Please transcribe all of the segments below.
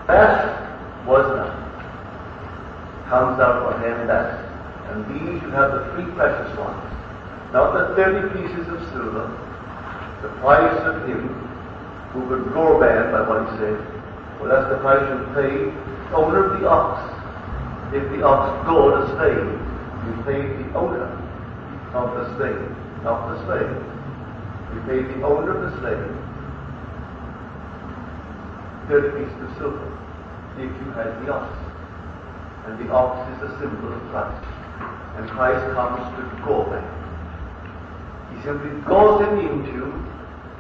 That was nothing. Comes out for him that. And these you have the three precious ones. Not the 30 pieces of silver, the price of him who could grow man by what he said. Well, that's the price you pay the owner of the ox. If the ox gored a slave, you pay the owner of the slave, not the slave. You pay the owner of the slave 30 pieces of silver if you had the ox. And the ox is a symbol of Christ. And Christ comes to gore man. He simply goes him into,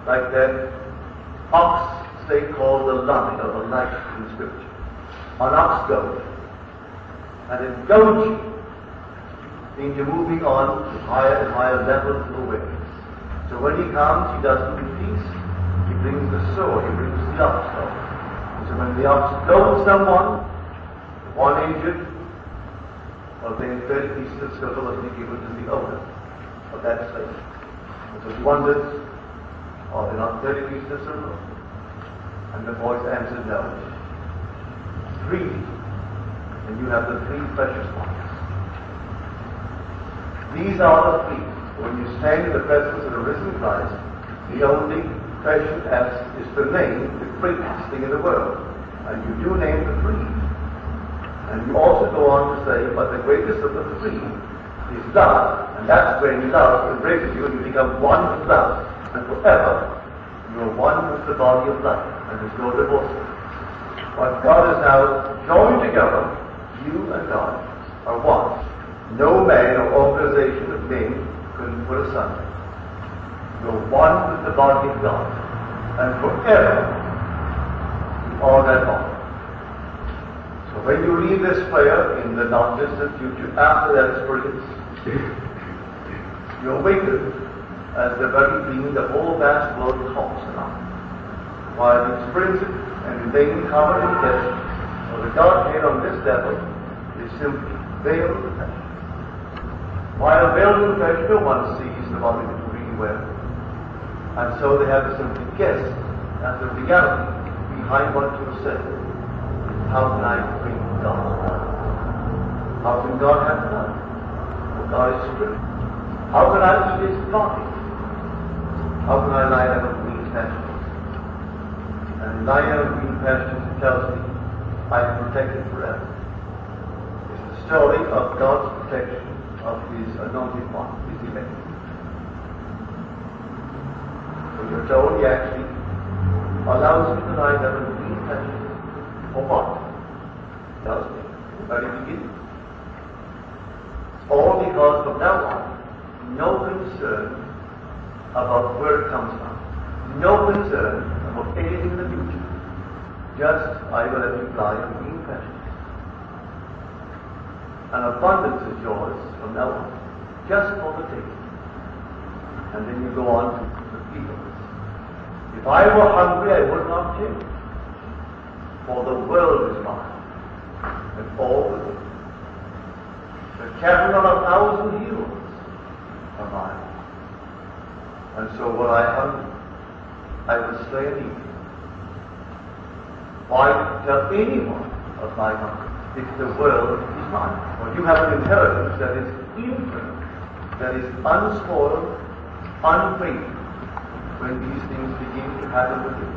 like that ox, say, called the line or the light in Scripture, an ox goad, and it goads you into moving on to higher and higher levels of awareness. So when he comes, he doesn't do peace, he brings the sword, he brings the ox goad. And so when the ox goads someone, one injured, well, then 30 pieces of silver was to be given to the owner of that slave. And so he wonders, are there not 30 pieces of silver? And the voice answered, no. 3. And you have the 3 precious ones. These are the 3. When you stand in the presence of the risen Christ, the only question asked is to name the greatest thing in the world. And you do name the 3. And you also go on to say, but the greatest of the 3 is love. And that's when love embraces you and you become one with love. And forever, you are one with the body of life. And there's no divorce. What God has now joined together, you and God are one. No man or organization of men can put asunder. You're one with the body of God. And forever, you are that body. So when you read this prayer in the not distant future, after that experience, you awaken as the very being the whole vast world talks about. While you experience it and remain covered in death, or the Godhead on this level is simply veiled in flesh. While veiled in flesh, no one sees the body really well. And so they have to simply guess at the reality behind what you have said. How can I bring God blood? How can God have blood? For God is spirit. How can I eat his body? How can I lie down on green pastures? And lying down on green pastures tells me I am protected forever. It's the story of God's protection of his anointed one, his elect. So you're told he actually allows me to lie down on green pastures. For what? Tells me the very beginning. All because from now on, no concern about where it comes from. No concern about anything in the future. Just, I will let you fly on green pastures. An abundance is yours from now on, just for the taking. And then you go on to the fields. If I were hungry, I would not take. For the world is mine, and all with it. The cattle on 1,000 hills are mine. And so were I hungry, I would slay and eat. Why tell anyone of my hunger if the world is mine? For you have an inheritance that is infinite, that is unspoiled, unfading, when these things begin to happen with you.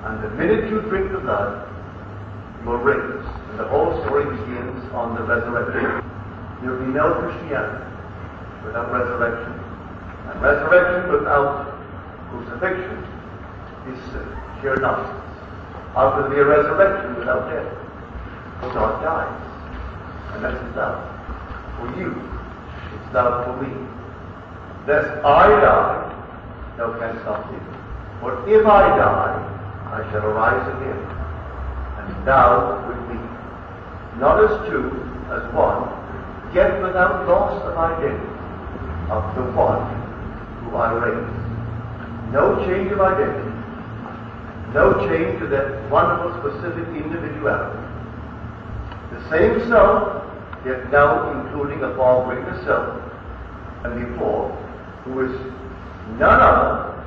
And the minute you drink the blood, you are raised. And the whole story begins on the resurrection. There will be no Christianity without resurrection. And resurrection without crucifixion is sheer nonsense. How could there be a resurrection without death? God dies. And that's his love for you. It's love for me. Lest I die, thou canst not live. For if I die, I shall arise again, and thou with me, not as two, as one, yet without loss of identity, of the one who I raised. No change of identity, no change to that wonderful specific individuality. The same self, yet now including a far greater self than before, who is none other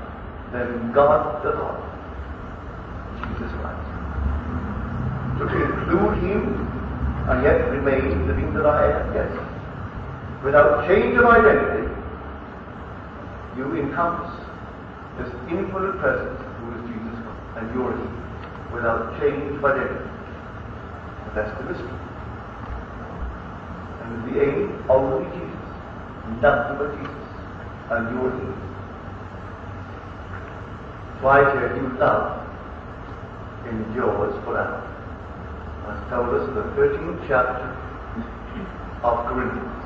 than God the Father. Jesus Christ. include him and yet remain the being that I am? Yes. Without change of identity, you encompass this infinite presence who is Jesus Christ, and you're he, without change of identity. And that's the mystery. And the aim, only Jesus, nothing but Jesus, and you're he. So I tell you, love endures forever. As told us in the 13th chapter of Corinthians.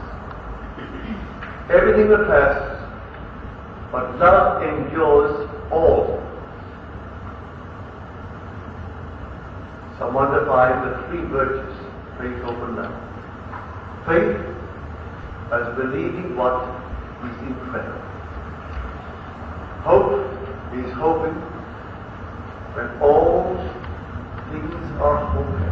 Everything will pass, but love endures all. Someone defined the three virtues: faith, hope, and love. Faith as believing what is incredible. Hope is hoping when all things are hopeless.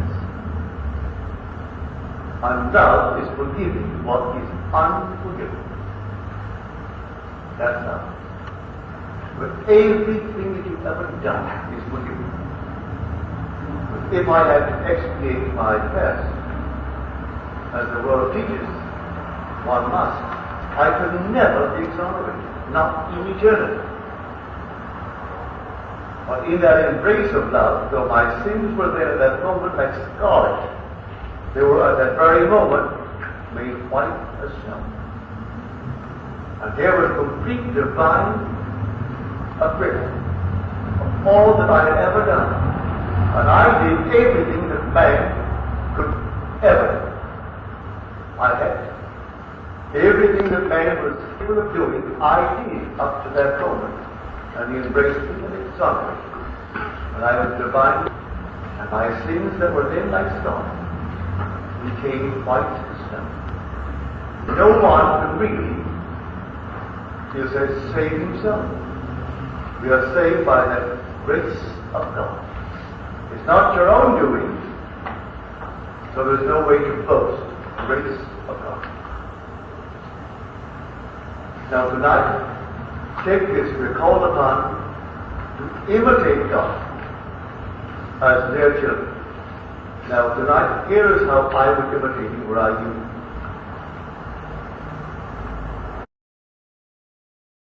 And love is forgiving what is unforgivable. That's love. But everything that you've ever done is forgiven. But if I had to expiate my past, as the world teaches, one must, I could never be exonerated, not in eternity. But in that embrace of love, though my sins were there at that moment like scarlet, they were at that very moment made white as snow. And there was complete divine acquittal of all that I had ever done. And I did everything that man could ever do. I had everything that man was capable of doing, I did up to that moment. And he embraced me and exonerated me. And I was divine, and my sins that were then like scarlet became white as snow. No one can really, he says, save himself. We are saved by the grace of God. It's not your own doing, so there's no way to boast. Grace of God. Now tonight, take this, we're called upon to imitate God as their children. Now tonight, here is how I would imitate you, or I you.